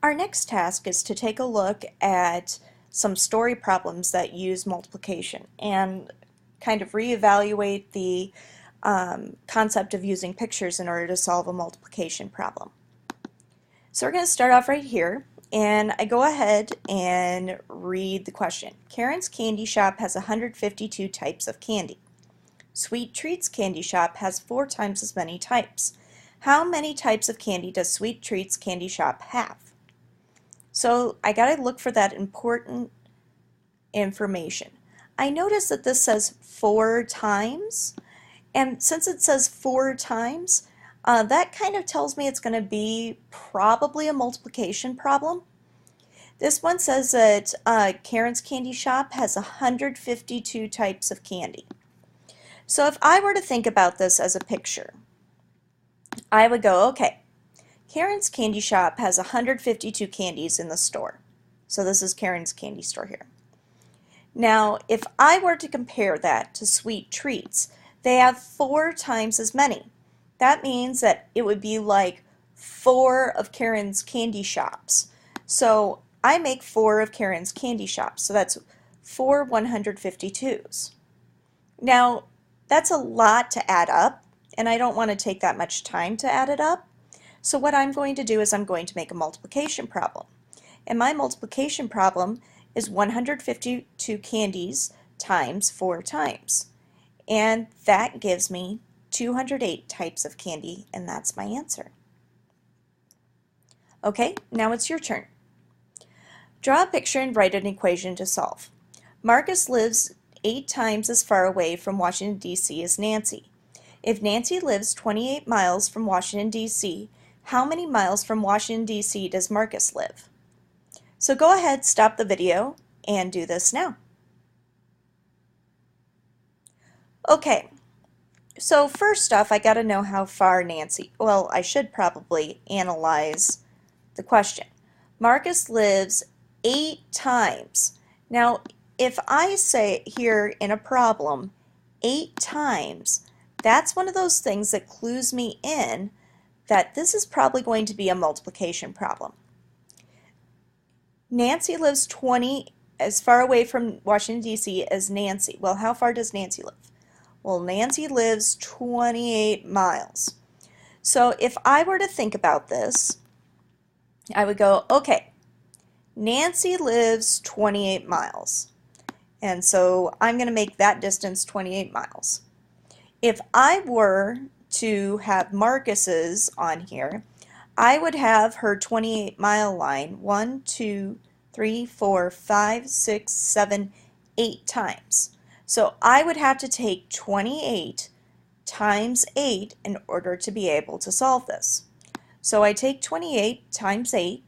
Our next task is to take a look at some story problems that use multiplication and kind of reevaluate the concept of using pictures in order to solve a multiplication problem. So we're going to start off right here, and I go ahead and read the question. Karen's Candy Shop has 152 types of candy. Sweet Treats Candy Shop has 4 times as many types. How many types of candy does Sweet Treats Candy Shop have? So I got to look for that important information. I notice that this says 4 times, and since it says 4 times, that kind of tells me it's going to be probably a multiplication problem. This one says that Karen's Candy Shop has 152 types of candy. So if I were to think about this as a picture, I would go, okay, Karen's Candy Shop has 152 candies in the store. So this is Karen's candy store here. Now, if I were to compare that to Sweet Treats, they have 4 times as many. That means that it would be like 4 of Karen's candy shops. So I make 4 of Karen's candy shops. So that's 4 152s. Now, that's a lot to add up, and I don't want to take that much time to add it up. So what I'm going to do is I'm going to make a multiplication problem. And my multiplication problem is 152 candies times 4 times. And that gives me 208 types of candy, and that's my answer. Okay, now it's your turn. Draw a picture and write an equation to solve. Marcus lives 8 times as far away from Washington, D.C. as Nancy. If Nancy lives 28 miles from Washington, D.C., how many miles from Washington, D.C. does Marcus live? So go ahead, stop the video, and do this now. Okay, so first off, I got to know how far Nancy, well, I should probably analyze the question. Marcus lives 8 times. Now, if I say here in a problem 8 times, that's one of those things that clues me in that this is probably going to be a multiplication problem. Nancy lives 20 as far away from Washington, D.C. as Nancy. Well, how far does Nancy live? Well, Nancy lives 28 miles. So if I were to think about this, I would go, okay, Nancy lives 28 miles. And so I'm going to make that distance 28 miles. If I were to have Marcus's on here, I would have her 28-mile line 1, 2, 3, 4, 5, 6, 7, 8 times. So I would have to take 28 times 8 in order to be able to solve this. So I take 28 times 8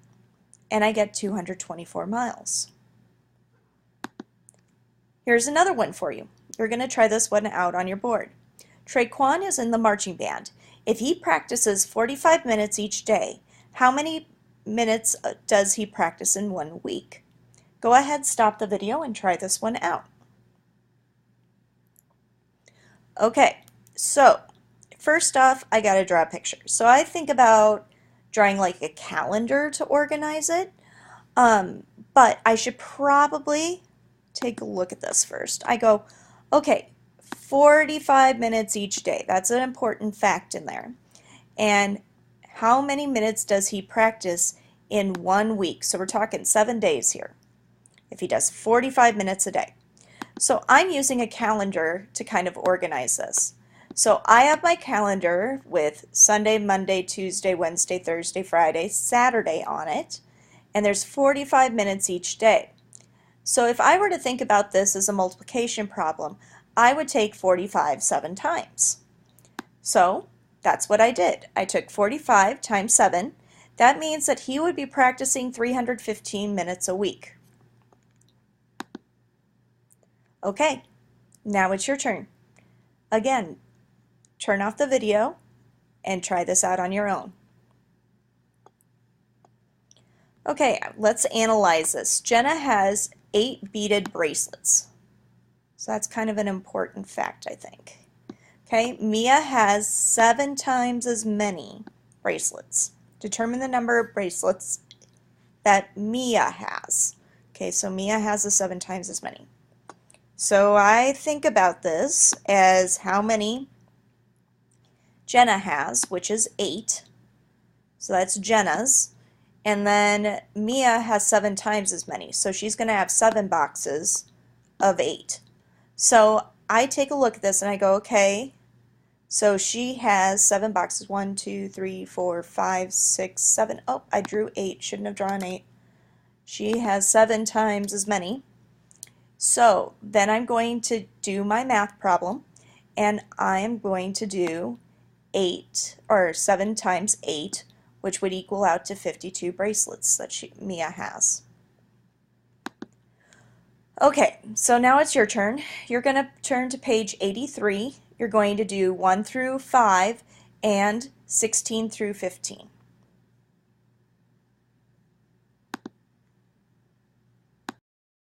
and I get 224 miles. Here's another one for you. You're going to try this one out on your board. Traquan is in the marching band. If he practices 45 minutes each day, how many minutes does he practice in 1 week? Go ahead, stop the video, and try this one out. Okay, so first off, I got to draw a picture. So I think about drawing like a calendar to organize it, but I should probably take a look at this first. I go, okay, 45 minutes each day. That's an important fact in there. And how many minutes does he practice in 1 week? So we're talking 7 days here, if he does 45 minutes a day. So I'm using a calendar to kind of organize this. So I have my calendar with Sunday, Monday, Tuesday, Wednesday, Thursday, Friday, Saturday on it, and there's 45 minutes each day. So if I were to think about this as a multiplication problem, I would take 45 7 times. So that's what I did. I took 45 times 7. That means that he would be practicing 315 minutes a week. Okay, now it's your turn. Again, turn off the video and try this out on your own. Okay, let's analyze this. Jenna has 8 beaded bracelets. So that's kind of an important fact, I think. Okay, Mia has 7 times as many bracelets. Determine the number of bracelets that Mia has. Okay, so Mia has the 7 times as many. So I think about this as how many Jenna has, which is 8. So that's Jenna's. And then Mia has 7 times as many. So she's going to have 7 boxes of 8. So I take a look at this and I go, okay, so she has 7 boxes. 1, 2, 3, 4, 5, 6, 7. Oh, I drew 8. Shouldn't have drawn 8. She has 7 times as many. So then I'm going to do my math problem, and I'm going to do 8 or 7 times 8, which would equal out to 52 bracelets that Mia has. Okay, so now it's your turn. You're going to turn to page 83. You're going to do 1 through 5 and 16 through 15.